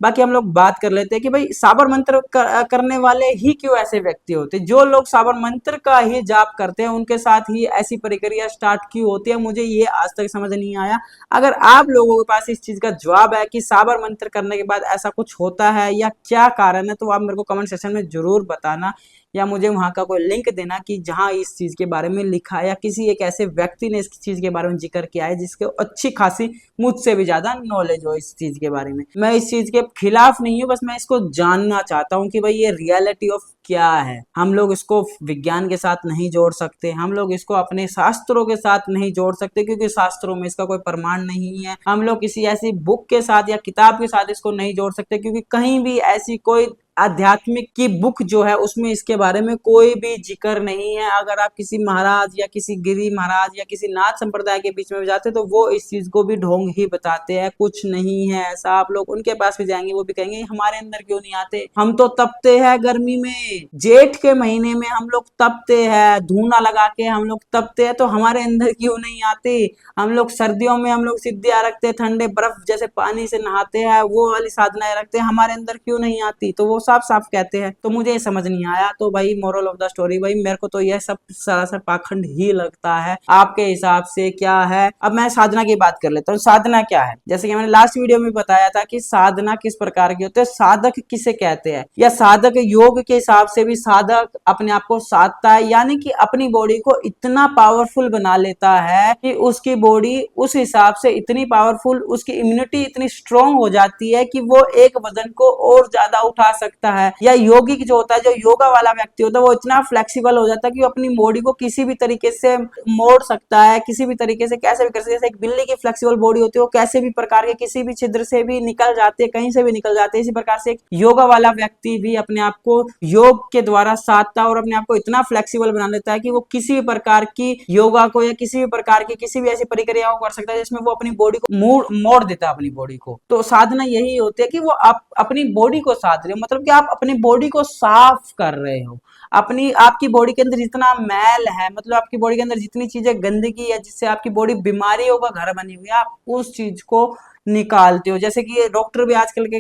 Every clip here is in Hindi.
बाकी हम लोग बात कर लेते हैं कि भाई साबर मंत्र करने वाले ही क्यों ऐसे व्यक्ति होते हैं। जो लोग साबर मंत्र का ही जाप करते हैं उनके साथ ही ऐसी प्रक्रिया स्टार्ट क्यों होती है, मुझे ये आज तक समझ नहीं आया। अगर आप लोगों के पास इस चीज का जवाब है कि साबर मंत्र करने के बाद ऐसा कुछ होता है या क्या कारण है, तो आप मेरे को कमेंट सेक्शन में जरूर बताना, या मुझे वहां का कोई लिंक देना कि जहां इस चीज के बारे में लिखा है या किसी एक ऐसे व्यक्ति ने इस चीज के बारे में जिक्र किया है जिसके अच्छी खासी मुझसे भी ज्यादा नॉलेज हो इस चीज के बारे में। मैं इस चीज के खिलाफ नहीं हूँ, बस मैं इसको जानना चाहता हूँ कि भाई ये रियलिटी ऑफ क्या है। हम लोग इसको विज्ञान के साथ नहीं जोड़ सकते, हम लोग इसको अपने शास्त्रों के साथ नहीं जोड़ सकते क्योंकि शास्त्रों में इसका कोई प्रमाण नहीं है। हम लोग किसी ऐसी बुक के साथ या किताब के साथ इसको नहीं जोड़ सकते क्योंकि कहीं भी ऐसी कोई आध्यात्मिक की बुक जो है उसमें इसके बारे में कोई भी जिक्र नहीं है। अगर आप किसी महाराज या किसी गिरी महाराज या किसी नाथ संप्रदाय के बीच में जाते तो वो इस चीज को भी ढोंग ही बताते हैं, कुछ नहीं है ऐसा। आप लोग उनके पास भी जाएंगे वो भी कहेंगे हमारे अंदर क्यों नहीं आते, हम तो तपते हैं गर्मी में, जेठ के महीने में हम लोग तपते हैं, धूना लगा के हम लोग तपते हैं, तो हमारे अंदर क्यों नहीं आते। हम लोग सर्दियों में हम लोग सिद्धियां रखते हैं, ठंडे बर्फ जैसे पानी से नहाते हैं, वो वाली साधनाएं रखते हैं, हमारे अंदर क्यों नहीं आती। तो वो साफ साफ कहते हैं, तो मुझे ये समझ नहीं आया। तो भाई मोरल ऑफ द स्टोरी भाई मेरे को तो यह सब सरासर पाखंड ही लगता है। आपके हिसाब से क्या है। अब मैं साधना की बात कर लेता हूँ। साधना क्या है, जैसे कि मैंने लास्ट वीडियो में बताया था कि साधना किस प्रकार की होती है, साधक किसे कहते हैं, या साधक योग के हिसाब से भी साधक अपने आप को साधता है, यानी कि अपनी बॉडी को इतना पावरफुल बना लेता है कि उसकी बॉडी उस हिसाब से इतनी पावरफुल, उसकी इम्यूनिटी इतनी स्ट्रांग हो जाती है कि वो एक वजन को और ज्यादा उठा सकता है। या योगिक जो होता है, जो योगा वाला व्यक्ति होता है, वो इतना फ्लेक्सिबल हो जाता है कि वो अपनी बॉडी को किसी भी तरीके से मोड़ सकता है, किसी भी तरीके से कैसे भी कर सकता है। जैसे एक बिल्ली की फ्लेक्सिबल बॉडी होती है, वो कैसे भी प्रकार के किसी भी छिद्र से भी निकल जाते हैं, कहीं से भी निकल जाते हैं। इसी प्रकार से एक योगा वाला व्यक्ति भी अपने आप को योग के द्वारा साधता है और अपने आप को इतना फ्लेक्सिबल बना लेता है कि वो किसी भी प्रकार की योगा को या किसी भी प्रकार की किसी भी ऐसी प्रक्रिया को कर सकता है जिसमें वो अपनी बॉडी को मोड़ देता है अपनी बॉडी को। तो साधना यही होती है कि वो आप अपनी बॉडी को साध रहे हो, मतलब कि आप अपनी बॉडी को साफ कर रहे हो। अपनी आपकी बॉडी के अंदर जितना मैल है, मतलब आपकी बॉडी के अंदर जितनी चीजें गंदगी है जिससे आपकी बॉडी बीमारियों का घर बनी हुई है, आप उस चीज को निकालते हो। जैसे कि डॉक्टर भी आजकल के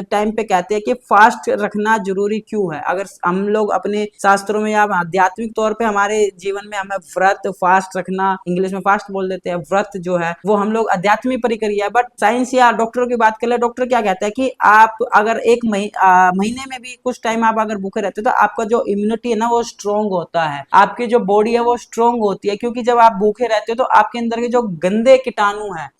टाइम पे कहते हैं कि फास्ट रखना जरूरी क्यों है। अगर हम लोग अपने शास्त्रों में या आध्यात्मिक तौर पे हमारे जीवन में हमें व्रत फास्ट रखना, इंग्लिश में फास्ट बोल देते हैं, व्रत जो है वो हम लोग आध्यात्मिक प्रक्रिया है। बट साइंस या डॉक्टरों की बात कर ले, डॉक्टर क्या कहता है कि आप अगर एक महीने में भी कुछ टाइम आप अगर भूखे रहते हो तो आपका जो इम्यूनिटी है ना वो स्ट्रोंग होता है, आपकी जो बॉडी है वो स्ट्रोंग होती है। क्योंकि जब आप भूखे रहते हो तो आपके अंदर के जो गंदे कीटाणु है